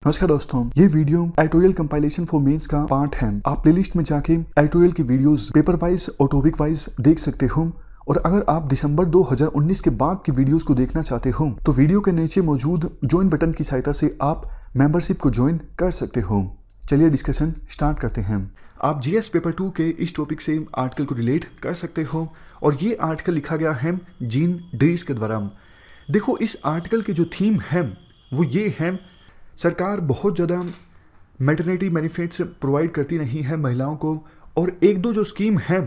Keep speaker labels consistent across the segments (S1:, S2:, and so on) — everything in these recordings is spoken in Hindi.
S1: नमस्कार दोस्तों, ये video editorial compilation for mains का पार्ट है। आप प्लेलिस्ट में जाके एडिटोरियल की वीडियोस पेपर वाइज और टॉपिक वाइज देख सकते हो। और अगर आप दिसंबर 2019 के बाद की वीडियोस को देखना चाहते हो तो वीडियो के नीचे मौजूद ज्वाइन बटन की सहायता से आप मेंबरशिप को ज्वाइन कर सकते हो। चलिए डिस्कशन स्टार्ट करते हैं। आप जीएस पेपर 2 के इस टॉपिक से आर्टिकल को रिलेट कर सकते हो और ये आर्टिकल लिखा गया है जीन ड्रीस के द्वारा। देखो, इस आर्टिकल की जो थीम है वो ये है, सरकार बहुत ज़्यादा मैटरनिटी बेनिफिट्स प्रोवाइड करती नहीं है महिलाओं को, और एक दो जो स्कीम है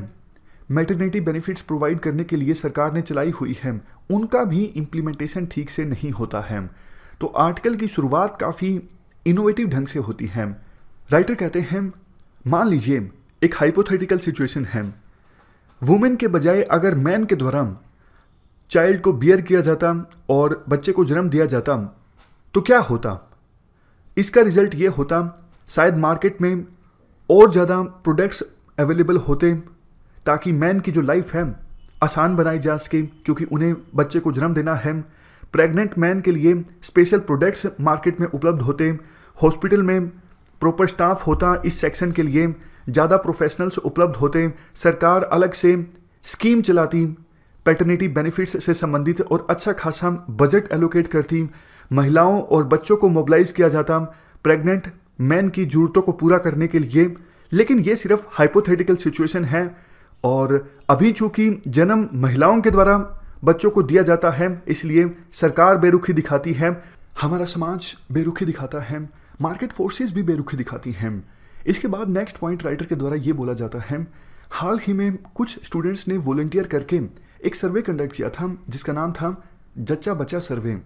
S1: मैटरनिटी बेनिफिट्स प्रोवाइड करने के लिए सरकार ने चलाई हुई है, उनका भी इम्प्लीमेंटेशन ठीक से नहीं होता है। तो आर्टिकल की शुरुआत काफ़ी इनोवेटिव ढंग से होती है। राइटर कहते हैं, मान लीजिए एक हाइपोथेटिकल सिचुएशन है, वुमेन के बजाय अगर मैन के द्वारा चाइल्ड को बियर किया जाता और बच्चे को जन्म दिया जाता तो क्या होता। इसका रिजल्ट ये होता, शायद मार्केट में और ज़्यादा प्रोडक्ट्स अवेलेबल होते ताकि मैन की जो लाइफ है आसान बनाई जा सके, क्योंकि उन्हें बच्चे को जन्म देना है। प्रेग्नेंट मैन के लिए स्पेशल प्रोडक्ट्स मार्केट में उपलब्ध होते, हॉस्पिटल में प्रॉपर स्टाफ होता इस सेक्शन के लिए, ज़्यादा प्रोफेशनल्स उपलब्ध होते, सरकार अलग से स्कीम चलाती पैटर्निटी बेनिफिट्स से संबंधित और अच्छा खासा बजट एलोकेट करती, महिलाओं और बच्चों को मोबिलाइज किया जाता प्रेग्नेंट मैन की ज़रूरतों को पूरा करने के लिए। लेकिन ये सिर्फ हाइपोथेटिकल सिचुएशन है, और अभी चूंकि जन्म महिलाओं के द्वारा बच्चों को दिया जाता है इसलिए सरकार बेरुखी दिखाती है, हमारा समाज बेरुखी दिखाता है, मार्केट फोर्सेस भी बेरुखी दिखाती हैं। इसके बाद नेक्स्ट पॉइंट राइटर के द्वारा ये बोला जाता है, हाल ही में कुछ स्टूडेंट्स ने वॉलंटियर करके एक सर्वे कंडक्ट किया था जिसका नाम था जच्चा बच्चा सर्वे।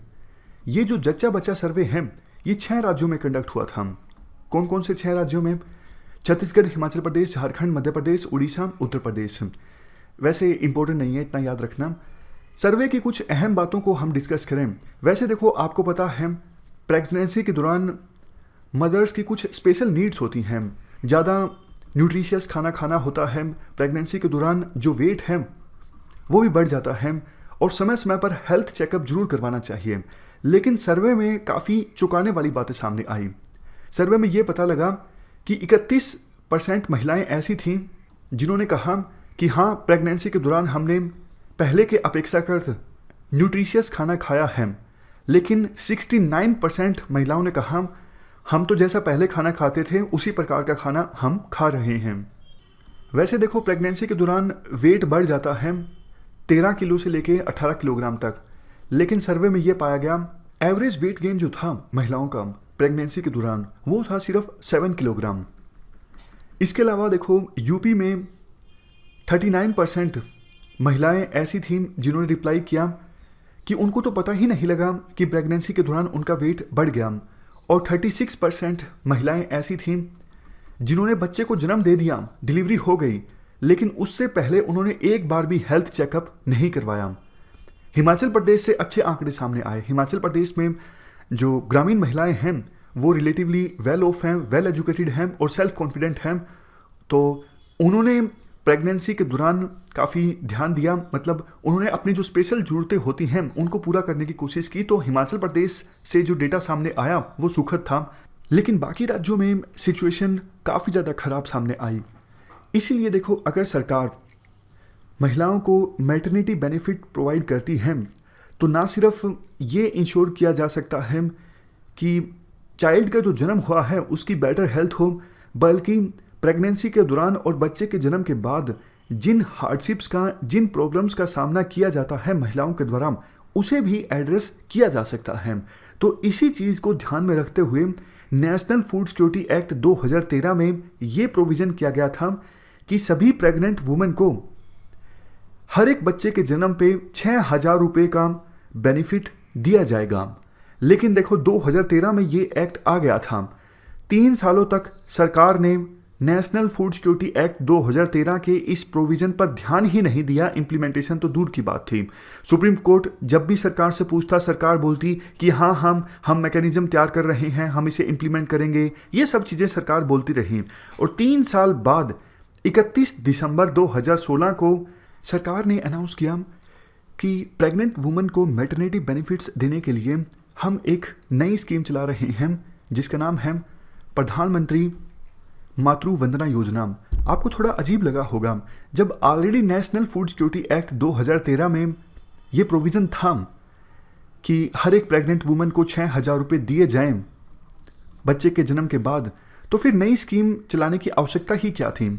S1: ये जो जच्चा बच्चा सर्वे है ये 6 राज्यों में कंडक्ट हुआ था। कौन कौन से 6 राज्यों में? छत्तीसगढ़, हिमाचल प्रदेश, झारखंड, मध्य प्रदेश, उड़ीसा, उत्तर प्रदेश। वैसे इंपॉर्टेंट नहीं है, इतना याद रखना। सर्वे की कुछ अहम बातों को हम डिस्कस करें। वैसे देखो, आपको पता है प्रेगनेंसी के दौरान मदर्स की कुछ स्पेशल नीड्स होती हैं, ज़्यादा न्यूट्रिशियस खाना खाना होता है, प्रेगनेंसी के दौरान जो वेट है वो भी बढ़ जाता है, और समय समय पर हेल्थ चेकअप जरूर करवाना चाहिए। लेकिन सर्वे में काफ़ी चौंकाने वाली बातें सामने आई। सर्वे में ये पता लगा कि 31% महिलाएं ऐसी थीं जिन्होंने कहा कि हाँ, प्रेगनेंसी के दौरान हमने पहले के अपेक्षाकृत न्यूट्रिशियस खाना खाया है। लेकिन 69% महिलाओं ने कहा हम तो जैसा पहले खाना खाते थे उसी प्रकार का खाना हम खा रहे हैं। वैसे देखो, प्रेगनेंसी के दौरान वेट बढ़ जाता है 13 किलो से लेके 18 किलोग्राम तक, लेकिन सर्वे में ये पाया गया एवरेज वेट गेन जो था महिलाओं का प्रेगनेंसी के दौरान वो था सिर्फ 7 किलोग्राम। इसके अलावा देखो, यूपी में 39% महिलाएं ऐसी थीं जिन्होंने रिप्लाई किया कि उनको तो पता ही नहीं लगा कि प्रेगनेंसी के दौरान उनका वेट बढ़ गया, और 36% महिलाएं ऐसी थीं जिन्होंने बच्चे को जन्म दे दिया, डिलीवरी हो गई, लेकिन उससे पहले उन्होंने एक बार भी हेल्थ चेकअप नहीं करवाया। हिमाचल प्रदेश से अच्छे आंकड़े सामने आए। हिमाचल प्रदेश में जो ग्रामीण महिलाएं हैं वो रिलेटिवली वेल ऑफ हैं, वेल एजुकेटेड हैं और सेल्फ कॉन्फिडेंट हैं, तो उन्होंने प्रेगनेंसी के दौरान काफ़ी ध्यान दिया, मतलब उन्होंने अपनी जो स्पेशल ज़रूरतें होती हैं उनको पूरा करने की कोशिश की। तो हिमाचल प्रदेश से जो डेटा सामने आया वो सुखद था, लेकिन बाकी राज्यों में सिचुएशन काफ़ी ज़्यादा ख़राब सामने आई। इसीलिए देखो, अगर सरकार महिलाओं को मैटरनिटी बेनिफिट प्रोवाइड करती है तो ना सिर्फ ये इंश्योर किया जा सकता है कि चाइल्ड का जो जन्म हुआ है उसकी बेटर हेल्थ हो, बल्कि प्रेगनेंसी के दौरान और बच्चे के जन्म के बाद जिन हार्डशिप्स का, जिन प्रॉब्लम्स का सामना किया जाता है महिलाओं के द्वारा, उसे भी एड्रेस किया जा सकता है। तो इसी चीज़ को ध्यान में रखते हुए नेशनल फूड सिक्योरिटी एक्ट 2013 में ये प्रोविज़न किया गया था कि सभी प्रेग्नेंट वुमेन को हर एक बच्चे के जन्म पे 6,000 रुपये का बेनिफिट दिया जाएगा। लेकिन देखो, 2013 में ये एक्ट आ गया था, 3 सालों तक सरकार ने नेशनल फूड सिक्योरिटी एक्ट 2013 के इस प्रोविज़न पर ध्यान ही नहीं दिया। इम्प्लीमेंटेशन तो दूर की बात थी। सुप्रीम कोर्ट जब भी सरकार से पूछता, सरकार बोलती कि हाँ, हम मैकेनिज्म तैयार कर रहे हैं, हम इसे इम्प्लीमेंट करेंगे, ये सब चीज़ें सरकार बोलती रही। और 3 साल बाद 31 दिसंबर 2016 को सरकार ने अनाउंस किया कि प्रेग्नेंट वुमन को मैटरनिटी बेनिफिट्स देने के लिए हम एक नई स्कीम चला रहे हैं जिसका नाम है प्रधानमंत्री मातृ वंदना योजना। आपको थोड़ा अजीब लगा होगा, जब already national food security act 2013 में ये प्रोविज़न था कि हर एक प्रेग्नेंट वुमन को 6,000 रुपये दिए जाएं बच्चे के जन्म के बाद, तो फिर नई स्कीम चलाने की आवश्यकता ही क्या थी।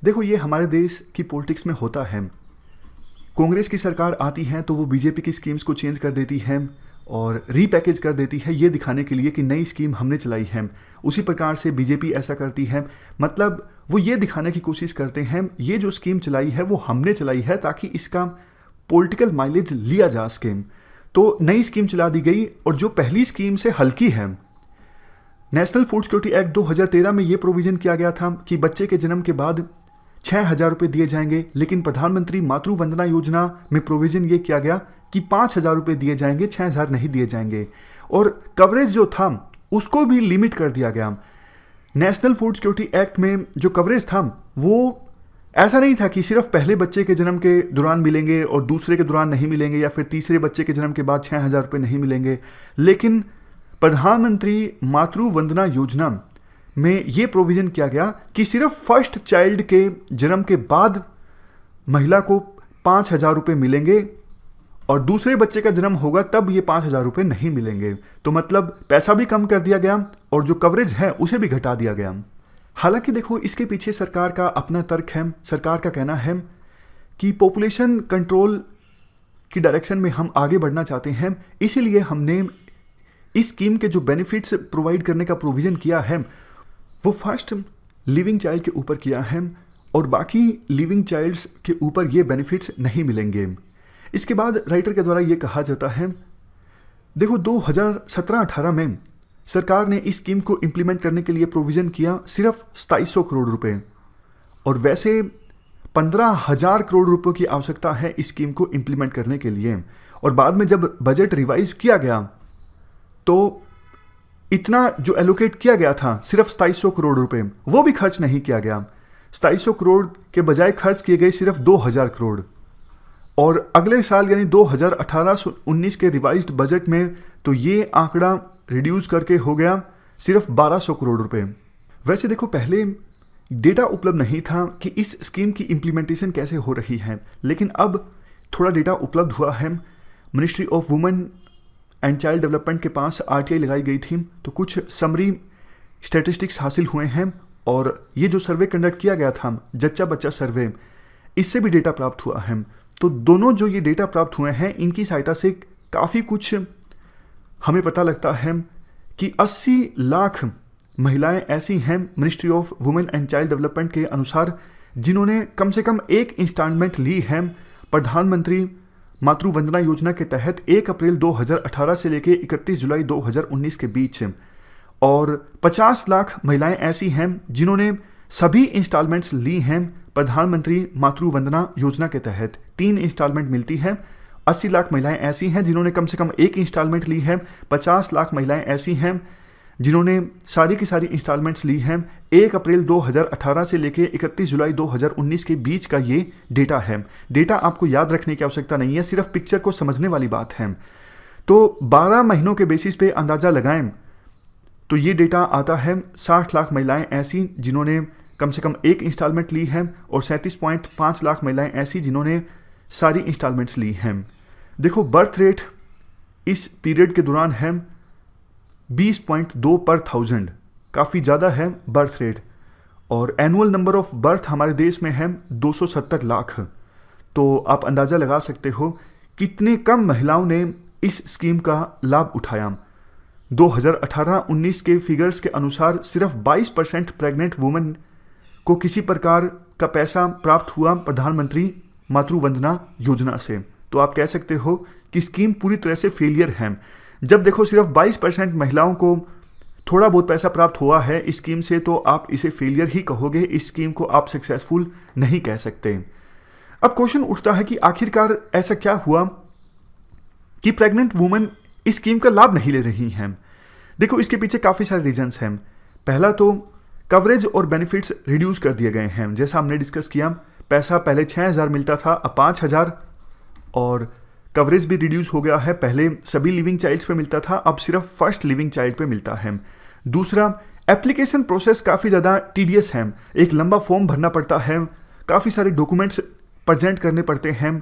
S1: देखो, ये हमारे देश की पॉलिटिक्स में होता है। कांग्रेस की सरकार आती है तो वो बीजेपी की स्कीम्स को चेंज कर देती है और रीपैकेज कर देती है, ये दिखाने के लिए कि नई स्कीम हमने चलाई है। उसी प्रकार से बीजेपी ऐसा करती है, मतलब वो ये दिखाने की कोशिश करते हैं ये जो स्कीम चलाई है वो हमने चलाई है ताकि इसका पॉलिटिकल माइलेज लिया जा सके। तो नई स्कीम चला दी गई और जो पहली स्कीम से हल्की है, नेशनल फूड सिक्योरिटी एक्ट 2013 में ये प्रोविज़न किया गया था कि बच्चे के जन्म के बाद 6,000 रुपये दिए जाएंगे, लेकिन प्रधानमंत्री मातृ वंदना योजना में प्रोविज़न ये किया गया कि 5,000 रुपये दिए जाएंगे, 6,000 नहीं दिए जाएंगे। और कवरेज जो था उसको भी लिमिट कर दिया गया। नेशनल फूड सिक्योरिटी एक्ट में जो कवरेज था वो ऐसा नहीं था कि सिर्फ पहले बच्चे के जन्म के दौरान मिलेंगे और दूसरे के दौरान नहीं मिलेंगे, या फिर तीसरे बच्चे के जन्म के बाद 6,000 रुपये नहीं मिलेंगे। लेकिन प्रधानमंत्री मातृ वंदना योजना में ये प्रोविज़न किया गया कि सिर्फ फर्स्ट चाइल्ड के जन्म के बाद महिला को 5,000 रुपये मिलेंगे और दूसरे बच्चे का जन्म होगा तब ये 5,000 रुपये नहीं मिलेंगे। तो मतलब पैसा भी कम कर दिया गया और जो कवरेज है उसे भी घटा दिया गया। हालांकि देखो, इसके पीछे सरकार का अपना तर्क है। सरकार का कहना है कि पॉपुलेशन कंट्रोल की डायरेक्शन में हम आगे बढ़ना चाहते हैं, इसीलिए हमने इस स्कीम के जो बेनिफिट्स प्रोवाइड करने का प्रोविज़न किया है वो फर्स्ट लिविंग चाइल्ड के ऊपर किया है और बाकी लिविंग चाइल्ड्स के ऊपर ये बेनिफिट्स नहीं मिलेंगे। इसके बाद राइटर के द्वारा ये कहा जाता है, देखो 2017-18 में सरकार ने इस स्कीम को इम्प्लीमेंट करने के लिए प्रोविज़न किया सिर्फ 2700 करोड़ रुपए, और वैसे 15,000 करोड़ रुपए की आवश्यकता है इस स्कीम को इम्प्लीमेंट करने के लिए। और बाद में जब बजट रिवाइज किया गया तो इतना जो एलोकेट किया गया था सिर्फ 2700 करोड़ रुपए, वो भी खर्च नहीं किया गया। 2700 करोड़ के बजाय खर्च किए गए सिर्फ 2,000 करोड़। और अगले साल यानी 2018-19 के रिवाइज्ड बजट में तो ये आंकड़ा रिड्यूस करके हो गया सिर्फ 1,200 करोड़ रुपए। वैसे देखो, पहले डेटा उपलब्ध नहीं था कि इस स्कीम की इम्प्लीमेंटेशन कैसे हो रही है, लेकिन अब थोड़ा डेटा उपलब्ध हुआ है। Ministry of women and child development के पास आरटीआई लगाई गई थी, तो कुछ समरी स्टैटिस्टिक्स हासिल हुए हैं और ये जो सर्वे कंडक्ट किया गया था, जच्चा बच्चा सर्वे, इससे भी डेटा प्राप्त हुआ है। तो दोनों जो ये डेटा प्राप्त हुए हैं इनकी सहायता से काफ़ी कुछ हमें पता लगता है कि 80 लाख महिलाएं ऐसी हैं ministry of women and child development के अनुसार जिन्होंने कम से कम एक इंस्टॉलमेंट ली है प्रधानमंत्री मातृ वंदना योजना के तहत 1 अप्रैल 2018 से लेकर 31 जुलाई 2019 के बीच। और 50 लाख महिलाएं ऐसी हैं जिन्होंने सभी इंस्टॉलमेंट्स ली हैं प्रधानमंत्री मातृ वंदना योजना के तहत। 3 इंस्टॉलमेंट मिलती है। 80 लाख महिलाएं ऐसी हैं जिन्होंने कम से कम एक इंस्टॉलमेंट ली है। 50 लाख महिलाएं ऐसी हैं जिन्होंने सारी की सारी इंस्टॉलमेंट्स ली हैं। 1 अप्रैल 2018 से लेकर 31 जुलाई 2019 के बीच का ये डेटा है। डेटा आपको याद रखने की आवश्यकता नहीं है, सिर्फ पिक्चर को समझने वाली बात है। तो 12 महीनों के बेसिस पे अंदाज़ा लगाएं तो ये डेटा आता है 60 लाख महिलाएं ऐसी जिन्होंने कम से कम एक इंस्टॉलमेंट ली है और 37.5 लाख महिलाएं ऐसी जिन्होंने सारी इंस्टॉलमेंट्स ली हैं। देखो, बर्थ रेट इस पीरियड के दौरान है 20.2 पर 1000, काफ़ी ज़्यादा है बर्थ रेट। और एनुअल नंबर ऑफ बर्थ हमारे देश में है 270 लाख। तो आप अंदाज़ा लगा सकते हो कितने कम महिलाओं ने इस स्कीम का लाभ उठाया। 2018-19 के फिगर्स के अनुसार सिर्फ 22% प्रेग्नेंट वुमेन को किसी प्रकार का पैसा प्राप्त हुआ प्रधानमंत्री मातृ वंदना योजना से। तो आप कह सकते हो कि स्कीम पूरी तरह से फेलियर है। जब देखो सिर्फ 22% महिलाओं को थोड़ा बहुत पैसा प्राप्त हुआ है इस स्कीम से, तो आप इसे फेलियर ही कहोगे, इस स्कीम को आप सक्सेसफुल नहीं कह सकते। अब क्वेश्चन उठता है कि आखिरकार ऐसा क्या हुआ कि प्रेग्नेंट वुमेन इस स्कीम का लाभ नहीं ले रही हैं। देखो, इसके पीछे काफ़ी सारे रीजंस हैं। पहला तो कवरेज और बेनिफिट्स रिड्यूस कर दिए गए हैं। जैसा हमने डिस्कस किया, पैसा पहले 6,000 मिलता था, अब 5,000, और कवरेज भी रिड्यूस हो गया है। पहले सभी लिविंग चाइल्ड्स पे मिलता था, अब सिर्फ फर्स्ट लिविंग चाइल्ड पे मिलता है। दूसरा, एप्लीकेशन प्रोसेस काफ़ी ज़्यादा टीडियस है। एक लंबा फॉर्म भरना पड़ता है, काफ़ी सारे डॉक्यूमेंट्स प्रेजेंट करने पड़ते हैं,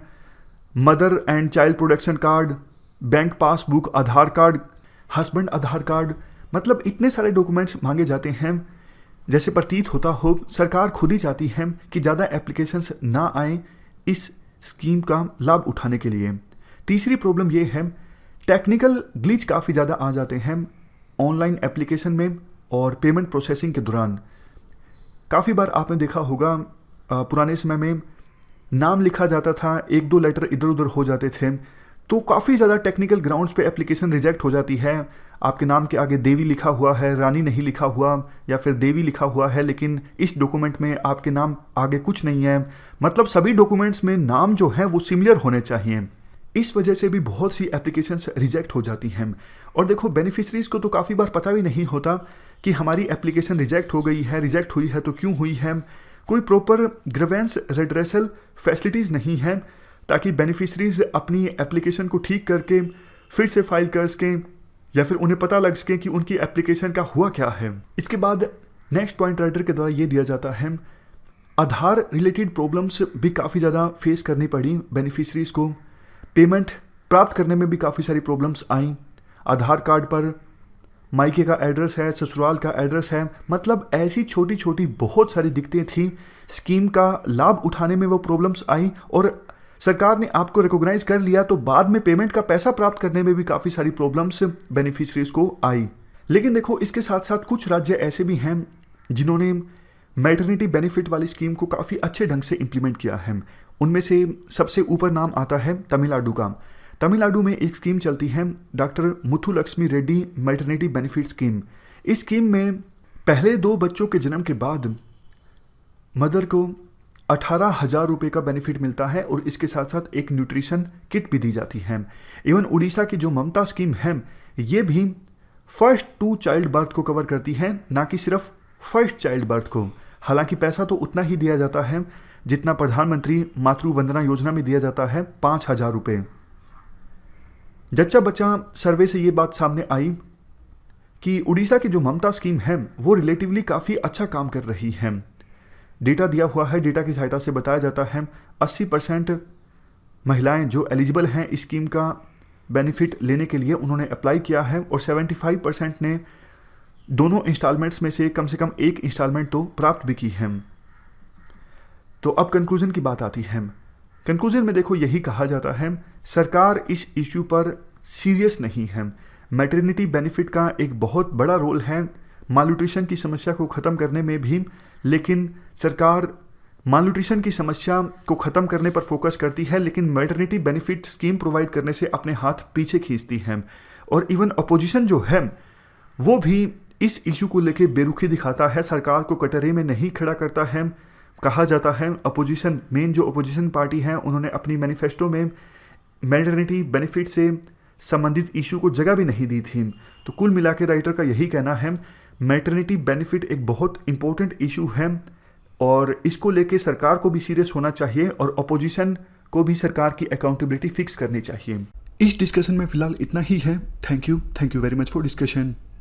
S1: mother and child protection card, bank passbook, Aadhaar card, husband Aadhaar card, मतलब इतने सारे डॉक्यूमेंट्स मांगे जाते हैं। जैसे प्रतीत होता हो सरकार खुद ही चाहती है कि ज़्यादा एप्लीकेशंस ना आए इस स्कीम का लाभ उठाने के लिए। तीसरी प्रॉब्लम ये है, टेक्निकल ग्लिच काफ़ी ज़्यादा आ जाते हैं ऑनलाइन एप्लीकेशन में और पेमेंट प्रोसेसिंग के दौरान। काफ़ी बार आपने देखा होगा पुराने समय में नाम लिखा जाता था, एक दो लेटर इधर उधर हो जाते थे, तो काफ़ी ज़्यादा टेक्निकल ग्राउंड्स पे एप्लीकेशन रिजेक्ट हो जाती है। आपके नाम के आगे देवी लिखा हुआ है, रानी नहीं लिखा हुआ, या फिर देवी लिखा हुआ है लेकिन इस डॉक्यूमेंट में आपके नाम आगे कुछ नहीं है। मतलब सभी डॉक्यूमेंट्स में नाम जो है वो सिमिलर होने चाहिए। इस वजह से भी बहुत सी एप्लीकेशंस रिजेक्ट हो जाती हैं। और देखो, बेनिफिशरीज को तो काफ़ी बार पता भी नहीं होता कि हमारी एप्लीकेशन रिजेक्ट हो गई है, रिजेक्ट हुई है तो क्यों हुई है। कोई प्रॉपर ग्रीवेंस रेड्रेसल फैसिलिटीज़ नहीं है ताकि बेनिफिशरीज अपनी एप्लीकेशन को ठीक करके फिर से फाइल कर सकें या फिर उन्हें पता लग सके कि उनकी एप्लीकेशन का हुआ क्या है। इसके बाद नेक्स्ट पॉइंट राइटर के द्वारा ये दिया जाता है, आधार रिलेटेड प्रॉब्लम्स भी काफ़ी ज़्यादा फेस करनी पड़ी बेनिफिशरीज को। पेमेंट प्राप्त करने में भी काफ़ी सारी प्रॉब्लम्स आई। आधार कार्ड पर मायके का एड्रेस है, ससुराल का एड्रेस है, मतलब ऐसी छोटी छोटी बहुत सारी दिक्कतें थी। स्कीम का लाभ उठाने में वो प्रॉब्लम्स आई और सरकार ने आपको रिकॉग्नाइज कर लिया तो बाद में पेमेंट का पैसा प्राप्त करने में भी काफ़ी सारी प्रॉब्लम्स बेनिफिशरीज को आई। लेकिन देखो, इसके साथ साथ कुछ राज्य ऐसे भी हैं जिन्होंने मैटरनिटी बेनिफिट वाली स्कीम को काफ़ी अच्छे ढंग से इम्प्लीमेंट किया है। उनमें से सबसे ऊपर नाम आता है तमिलनाडु का। तमिलनाडु में एक स्कीम चलती है, doctor Muthulakshmi Reddy maternity benefit scheme. इस स्कीम में पहले 2 बच्चों के जन्म के बाद मदर को 18,000 रुपये का बेनिफिट मिलता है और इसके साथ साथ एक न्यूट्रिशन किट भी दी जाती है। इवन उड़ीसा की जो ममता स्कीम है, ये भी फर्स्ट 2 चाइल्ड बर्थ को कवर करती है, ना कि सिर्फ फर्स्ट चाइल्ड बर्थ को। हालांकि पैसा तो उतना ही दिया जाता है जितना प्रधानमंत्री मातृ वंदना योजना में दिया जाता है, 5,000 रुपये। जच्चा बच्चा सर्वे से ये बात सामने आई कि उड़ीसा की जो ममता स्कीम है वो रिलेटिवली काफ़ी अच्छा काम कर रही है। डेटा दिया हुआ है, डेटा की सहायता से बताया जाता है 80% महिलाएं जो एलिजिबल हैं इस स्कीम का बेनिफिट लेने के लिए उन्होंने अप्लाई किया है और 75% ने दोनों इंस्टॉलमेंट्स में से कम एक इंस्टॉलमेंट तो प्राप्त भी की है। तो अब कंक्लूजन की बात आती है। कंक्लूजन में देखो, यही कहा जाता है सरकार इस इश्यू पर सीरियस नहीं है। मैटरनिटी बेनिफिट का एक बहुत बड़ा रोल है मालन्यूट्रिशन की समस्या को ख़त्म करने में भी, लेकिन सरकार मालन्यूट्रिशन की समस्या को ख़त्म करने पर फोकस करती है लेकिन मैटरनिटी बेनिफिट स्कीम प्रोवाइड करने से अपने हाथ पीछे खींचती है। और इवन अपोजिशन जो है वो भी इस इशू को लेकर बेरुखी दिखाता है, सरकार को कटघरे में नहीं खड़ा करता है। कहा जाता है अपोजिशन, मेन जो अपोजिशन पार्टी है, उन्होंने अपनी मैनिफेस्टो में मैटरनिटी बेनिफिट से संबंधित इशू को जगह भी नहीं दी थी। तो कुल मिला के राइटर का यही कहना है, मैटरनिटी बेनिफिट एक बहुत इंपॉर्टेंट इशू है और इसको लेके सरकार को भी सीरियस होना चाहिए और अपोजिशन को भी सरकार की अकाउंटेबिलिटी फिक्स करनी चाहिए। इस डिस्कशन में फिलहाल इतना ही है। Thank you very much for discussion.